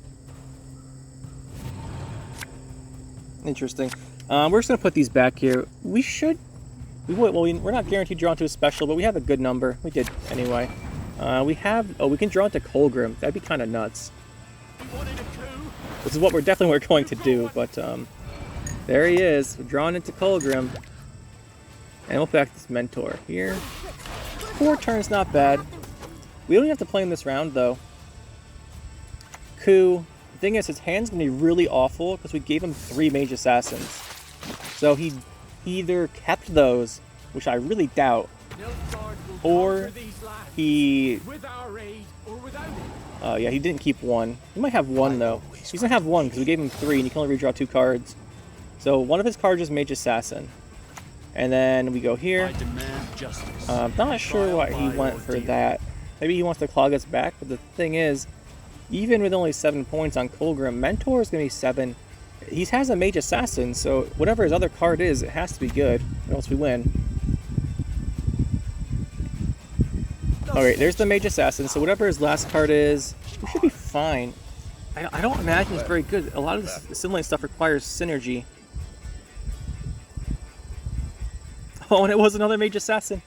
Interesting. We're just gonna put these back here. We're not guaranteed drawn to a special, but we have a good number. We did anyway. We can draw into Kolgrim. That'd be kind of nuts. This is what we're definitely going to do, but there he is. We're drawn into Kolgrim. And we'll back this Mentor here. 4 turns, not bad. We don't have to play him this round, though. Coup. The thing is, his hand's going to be really awful because we gave him 3 Mage Assassins. So he either kept those, which I really doubt, or he... yeah, he didn't keep 1. He might have 1, though. He's going to have 1 because we gave him 3 and he can only redraw 2 cards. So one of his cards is Mage Assassin. And then we go here. Not sure why he went for that. Maybe he wants to clog us back, but the thing is, even with only 7 points on Kolgrim, Mentor is going to be 7. He has a Mage Assassin, so whatever his other card is, it has to be good, or else we win. Alright, there's the Mage Assassin, so whatever his last card is, we should be fine. I don't imagine it's very good. A lot of this Assimilate stuff requires synergy. Oh, and it was another Mage Assassin.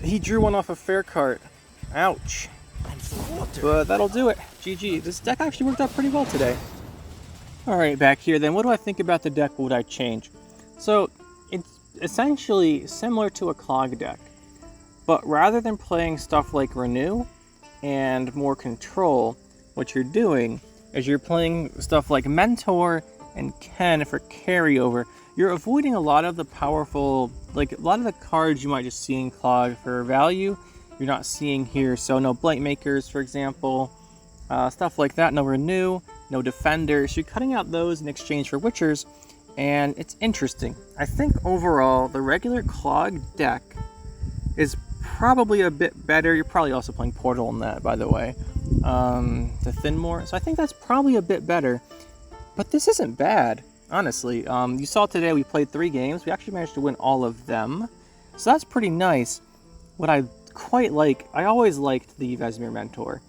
He drew one off a fair card. Ouch. But that'll do it. GG. This deck actually worked out pretty well today. Alright, back here then. What do I think about the deck? What would I change? So, it's essentially similar to a clog deck. But rather than playing stuff like Renew and more Control, what you're doing is you're playing stuff like Mentor and Ken for carryover. You're avoiding a lot of the powerful, like a lot of the cards you might just see in Clog for value. You're not seeing here, so no Blight Makers, for example, stuff like that. No Renew, no Defenders. You're cutting out those in exchange for Witchers, and it's interesting. I think overall, the regular Clog deck is probably a bit better. You're probably also playing Portal in that, by the way, the Thinmore. So I think that's probably a bit better, but this isn't bad. Honestly, you saw today we played 3 games. We actually managed to win all of them. So that's pretty nice. What I quite like, I always liked the Vesemir Mentor.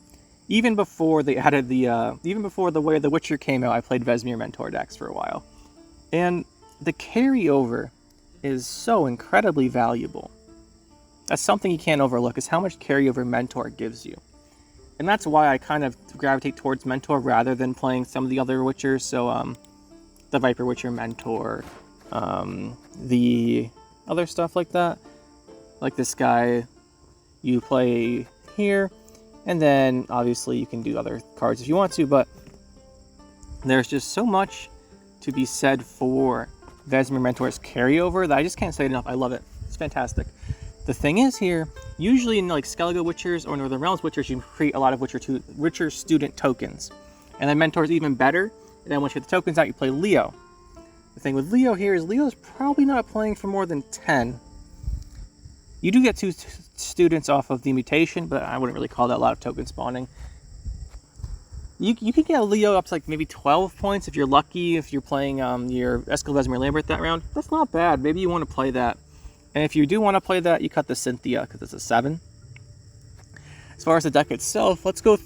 Even before they added the, even before the way The Witcher came out, I played Vesemir Mentor decks for a while. And the carryover is so incredibly valuable. That's something you can't overlook, is how much carryover Mentor gives you. And that's why I kind of gravitate towards Mentor rather than playing some of the other Witchers. So, the Viper Witcher Mentor, the other stuff like that. Like this guy, you play here, and then obviously you can do other cards if you want to, but there's just so much to be said for Vesemir Mentor's carryover that I just can't say it enough. I love it. It's fantastic. The thing is here, usually in like Skellige Witchers or Northern Realms Witchers, you create a lot of Witcher student tokens. And then Mentor's even better. And then once you get the tokens out, you play Leo. The thing with Leo here is Leo's probably not playing for more than 10. You do get 2 students off of the mutation, but I wouldn't really call that a lot of token spawning. You can get Leo up to like maybe 12 points if you're lucky, if you're playing your Eskel Vesemir Lambert that round. That's not bad. Maybe you want to play that. And if you do want to play that, you cut the Cynthia because it's a 7. As far as the deck itself, let's go.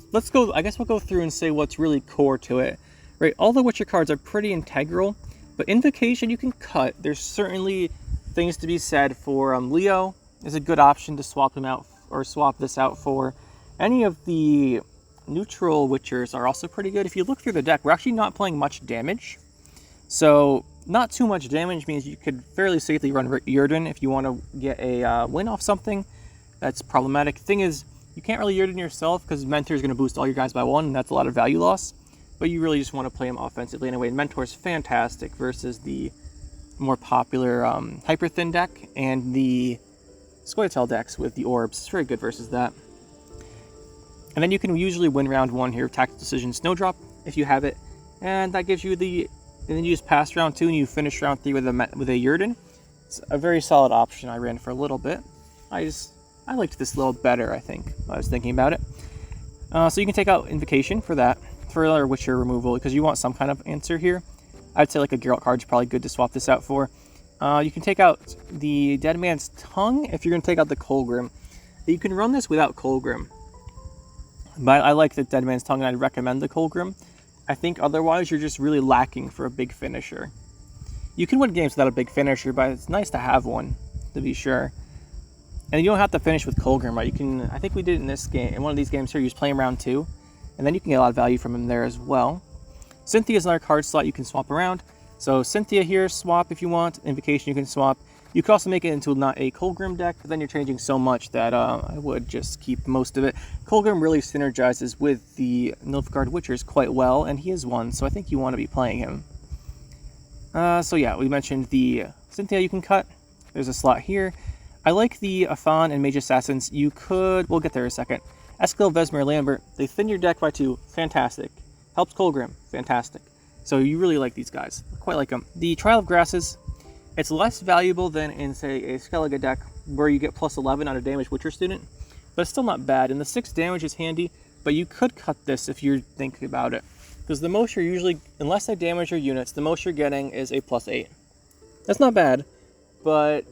I guess we'll go through and say what's really core to it. Right, all the Witcher cards are pretty integral, but Invocation you can cut. There's certainly things to be said for Leo is a good option to swap him out or swap this out for. Any of the neutral Witchers are also pretty good. If you look through the deck, we're actually not playing much damage. So not too much damage means you could fairly safely run Yrden if you want to get a win off something. That's problematic. Thing is, you can't really Yrden yourself because Mentor is going to boost all your guys by 1, and that's a lot of value loss. But you really just want to play him offensively anyway. And Mentor's fantastic versus the more popular Hyper Thin deck and the Scoia'tael decks with the Orbs. It's very good versus that. And then you can usually win round 1 here, Tactical Decision Snowdrop, if you have it. And that gives you the... And then you just pass round 2 and you finish round 3 with a Yrden. It's a very solid option I ran for a little bit. I liked this a little better, I think, when I was thinking about it. So you can take out Invocation for that. For another Witcher removal, because you want some kind of answer here. I'd say like a Geralt card is probably good to swap this out for. You can take out the Dead Man's Tongue if you're going to take out the Kolgrim. You can run this without Kolgrim. But I like the Dead Man's Tongue, and I'd recommend the Kolgrim. I think otherwise you're just really lacking for a big finisher. You can win games without a big finisher, but it's nice to have one, to be sure. And you don't have to finish with Kolgrim, right? You can, I think we did in this game, in one of these games here, you just play him round 2, and then you can get a lot of value from him there as well. Cynthia is another card slot you can swap around. So Cynthia here, swap if you want. Invocation you can swap. You could also make it into not a Kolgrim deck, but then you're changing so much that I would just keep most of it. Kolgrim really synergizes with the Nilfgaard Witchers quite well, and he is one, so I think you want to be playing him. So yeah, we mentioned the Cynthia you can cut. There's a slot here. I like the Afan and Mage Assassins. You could, we'll get there in a second. Eskel, Vesemir, Lambert, they thin your deck by 2, fantastic. Helps Kolgrim, fantastic. So you really like these guys, quite like them. The Trial of Grasses, it's less valuable than in, say, a Skellige deck, where you get plus 11 on a damaged Witcher student, but it's still not bad. And the 6 damage is handy, but you could cut this if you're thinking about it. Because the most you're usually, unless they damage your units, the most you're getting is a plus 8. That's not bad, but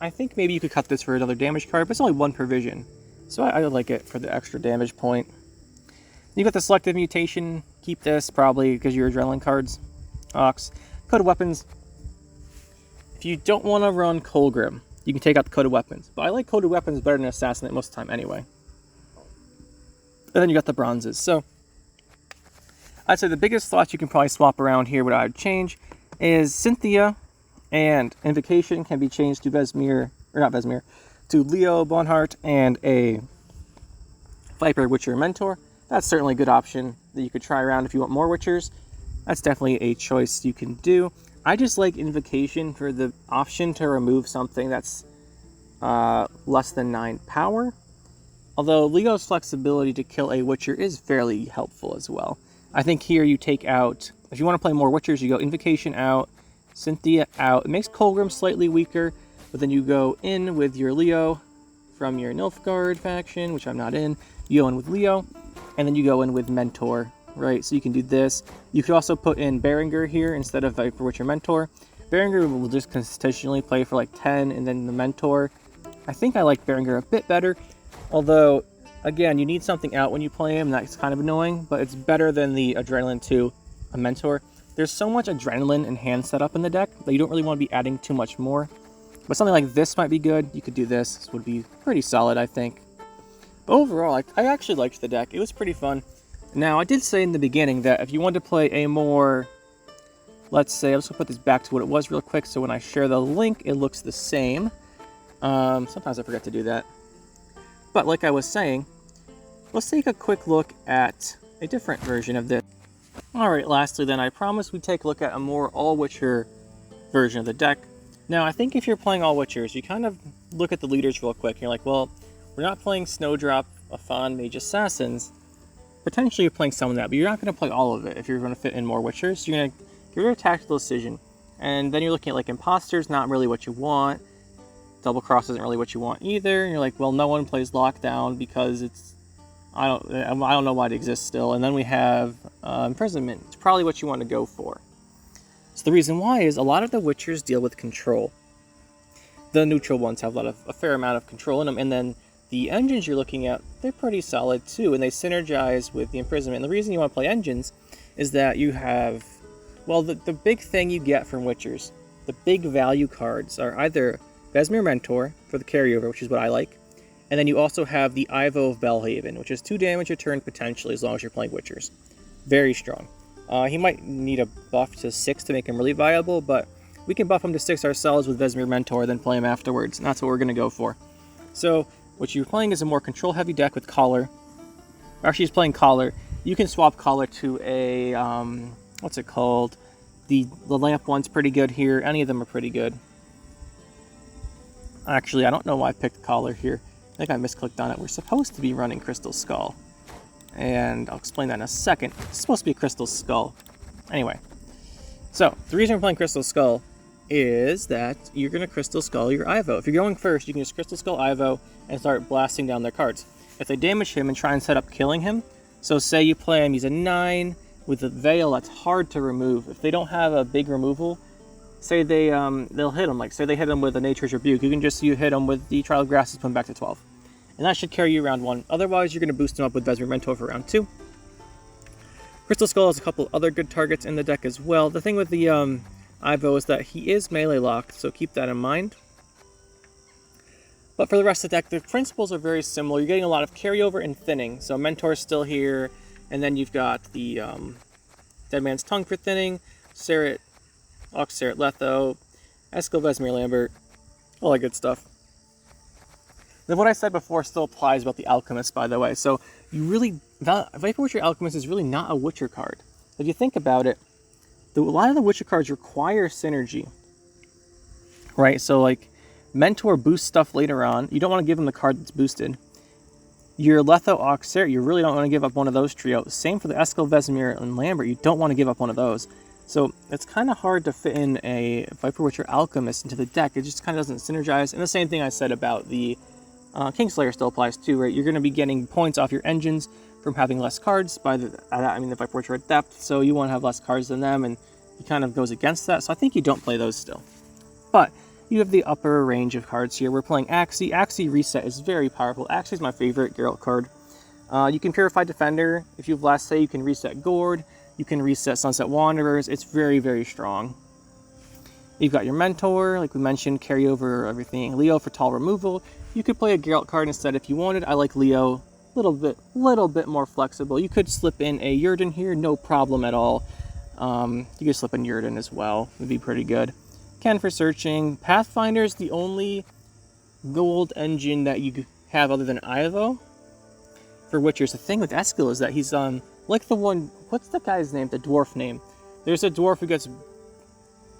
I think maybe you could cut this for another damage card, but it's only 1 per vision. So I like it for the extra damage point. You got the Selective Mutation, keep this probably because your Adrenaline cards. Ox. Code of Weapons. If you don't want to run Kolgrim, you can take out the Code of Weapons. But I like Code of Weapons better than Assassinate most of the time anyway. And then you got the Bronzes. So I'd say the biggest slots you can probably swap around here, what I would change, is Cynthia and Invocation can be changed to Vesemir, or not Vesemir, to Leo Bonhart and a Viper Witcher Mentor. That's certainly a good option that you could try around if you want more Witchers. That's definitely a choice you can do. I just like Invocation for the option to remove something that's less than 9 power. Although Leo's flexibility to kill a Witcher is fairly helpful as well. I think here you take out, if you want to play more Witchers, you go Invocation out, Cynthia out. It makes Kolgrim slightly weaker, but then you go in with your Leo from your Nilfgaard faction, which I'm not in. You go in with Leo, and then you go in with Mentor, right? So you can do this. You could also put in Berengar here instead of Viper Witcher Mentor. Berengar will just consistently play for like 10, and then the Mentor. I think I like Berengar a bit better, although, again, you need something out when you play him. That's kind of annoying, but it's better than the Adrenaline to a Mentor. There's so much Adrenaline and hand setup in the deck that you don't really want to be adding too much more. But something like this might be good. You could do this. This would be pretty solid, I think. But overall, I actually liked the deck. It was pretty fun. Now, I did say in the beginning that if you wanted to play a more, let's say, I'm just going to put this back to what it was real quick, so when I share the link, it looks the same. Sometimes I forget to do that. But like I was saying, let's take a quick look at a different version of this. Alright, lastly then, I promised we'd take a look at a more all-Witcher version of the deck. Now, I think if you're playing all Witchers, you kind of look at the leaders real quick, and you're like, well, we're not playing Snowdrop, Afan, Mage Assassins. Potentially you're playing some of that, but you're not going to play all of it if you're going to fit in more Witchers. You're going to give a tactical decision, and then you're looking at like Imposters, not really what you want. Double Cross isn't really what you want either. And you're like, well, no one plays Lockdown because it's, I don't know why it exists still. And then we have Imprisonment. It's probably what you want to go for. So the reason why is a lot of the Witchers deal with control. The neutral ones have a fair amount of control in them, and then the engines you're looking at, they're pretty solid too, and they synergize with the Imprisonment. And the reason you want to play engines is that you have, well, the big thing you get from Witchers, the big value cards are either Vesemir Mentor for the carryover, which is what I like, and then you also have the Ivo of Belhaven, which is 2 damage a turn potentially as long as you're playing Witchers. Very strong. He might need a buff to 6 to make him really viable, but we can buff him to 6 ourselves with Vesemir Mentor, then play him afterwards, and that's what we're going to go for. So, what you're playing is a more control-heavy deck with Collar. Actually, he's playing Collar. You can swap Collar to a, what's it called? The Lamp one's pretty good here. Any of them are pretty good. Actually, I don't know why I picked Collar here. I think I misclicked on it. We're supposed to be running Crystal Skull. And I'll explain that in a second. It's supposed to be a Crystal Skull. Anyway. So, the reason we're playing Crystal Skull is that you're going to Crystal Skull your Ivo. If you're going first, you can just Crystal Skull Ivo and start blasting down their cards. If they damage him and try and set up killing him, so say you play him, he's a 9 with a Veil, that's hard to remove. If they don't have a big removal, say they'll hit him, like say they hit him with a Nature's Rebuke, you can just hit him with the Trial of Grasses, put him back to 12. and that should carry you round 1. Otherwise, you're going to boost him up with Vesemir Mentor for round 2. Crystal Skull has a couple other good targets in the deck as well. The thing with the Ivo is that he is melee locked, so keep that in mind. But for the rest of the deck, the principles are very similar. You're getting a lot of carryover and thinning. So Mentor's still here, and then you've got the Dead Man's Tongue for thinning, Serret, Ox Serret Letho, Eskel Vesemir Lambert, all that good stuff. Then what I said before still applies about the Alchemist, by the way. So you really, Viper Witcher Alchemist is really not a Witcher card. If you think about it, a lot of the Witcher cards require synergy, right? So like Mentor boosts stuff later on. You don't want to give him the card that's boosted. Your Letho Ox Serret, you really don't want to give up one of those trio. Same for the Eskel Vesemir and Lambert. You don't want to give up one of those. So it's kind of hard to fit in a Viper Witcher Alchemist into the deck. It just kind of doesn't synergize. And the same thing I said about the Kingslayer still applies too, right? You're going to be getting points off your engines from having less cards. By the Viper Witcher Adept, so you want to have less cards than them, and it kind of goes against that. So I think you don't play those still. But you have the upper range of cards here. We're playing Axii. Axii Reset is very powerful. Axii is my favorite Geralt card. You can Purify Defender. If you have Last Say, you can reset Gord. You can reset Sunset Wanderers. It's very, very strong. You've got your Mentor, like we mentioned, carry over everything. Leo for tall removal. You could play a Geralt card instead if you wanted. I like Leo. Little bit more flexible. You could slip in a Yrden here, no problem at all. You could slip in Yrden as well. Would be pretty good. Ken for searching. Pathfinder's the only gold engine that you have other than Ivo for Witchers. The thing with Eskel is that he's like the one. What's the guy's name? The dwarf name. There's a dwarf who gets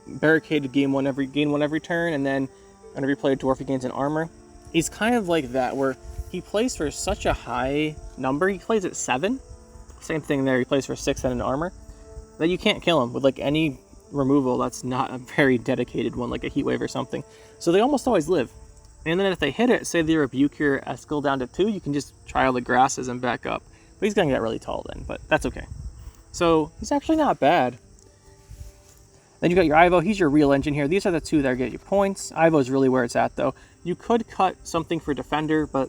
barricaded gain one every turn, and then whenever you play a dwarf, he gains an armor. He's kind of like that, where he plays for such a high number. He plays at 7. Same thing there. He plays for 6 and an armor. That you can't kill him with like any removal that's not a very dedicated one, like a heat wave or something. So they almost always live. And then if they hit it, say they rebuke your Eskel down to 2, you can just trial the grasses and back up. But he's gonna get really tall then, but that's okay. So he's actually not bad. Then you got your Ivo. He's your real engine here. These are the two that get you points. Ivo's really where it's at though. You could cut something for Defender, but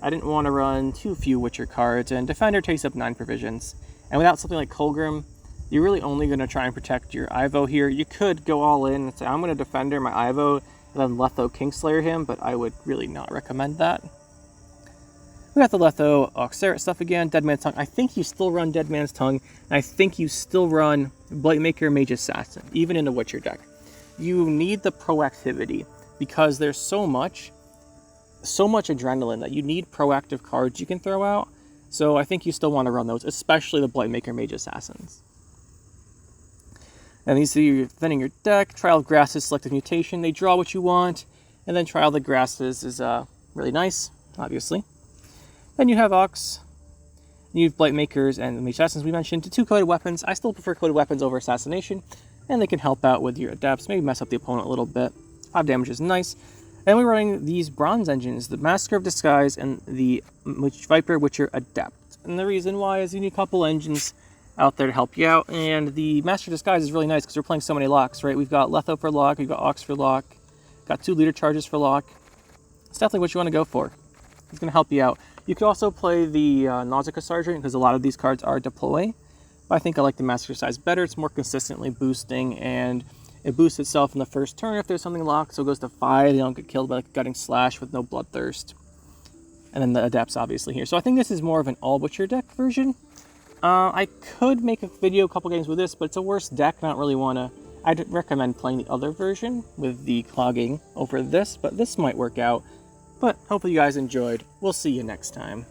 I didn't want to run too few Witcher cards, and Defender takes up 9 provisions. And without something like Kolgrim, you're really only going to try and protect your Ivo here. You could go all in and say, I'm going to Defender my Ivo, and then Letho Kingslayer him, but I would really not recommend that. We got the Letho Ox Serret stuff again, Dead Man's Tongue. I think you still run Dead Man's Tongue, and I think you still run Blightmaker Mage Assassin, even in a Witcher deck. You need the proactivity, because there's so much adrenaline that you need proactive cards you can throw out. So I think you still want to run those, especially the Blightmaker Mage Assassins. And these are you thinning your deck. Trial of Grasses, Selective Mutation. They draw what you want. And then Trial of the Grasses is really nice, obviously. Then you have Ox. You have Blightmakers and the Mage Assassins we mentioned. To 2 coded weapons. I still prefer coded weapons over Assassination. And they can help out with your Adepts. Maybe mess up the opponent a little bit. 5 damage is nice. And we're running these bronze engines, the Master of Disguise and the Viper Witcher Adept. And the reason why is you need a couple engines out there to help you out. And the Master of Disguise is really nice because we're playing so many locks, right? We've got Letho for lock, we've got Ox for lock, got 2 leader charges for lock. It's definitely what you want to go for. It's going to help you out. You could also play the Nausicaa Sergeant because a lot of these cards are deploy. But I think I like the Master of Disguise better. It's more consistently boosting, and it boosts itself in the first turn if there's something locked, so it goes to 5. They don't get killed by like a Gutting Slash with no Bloodthirst. And then the Adepts obviously here. So I think this is more of an all-Witcher deck version. I could make a video, a couple games with this, but it's a worse deck. I don't really want to. I'd recommend playing the other version with the clogging over this, but this might work out. But hopefully you guys enjoyed. We'll see you next time.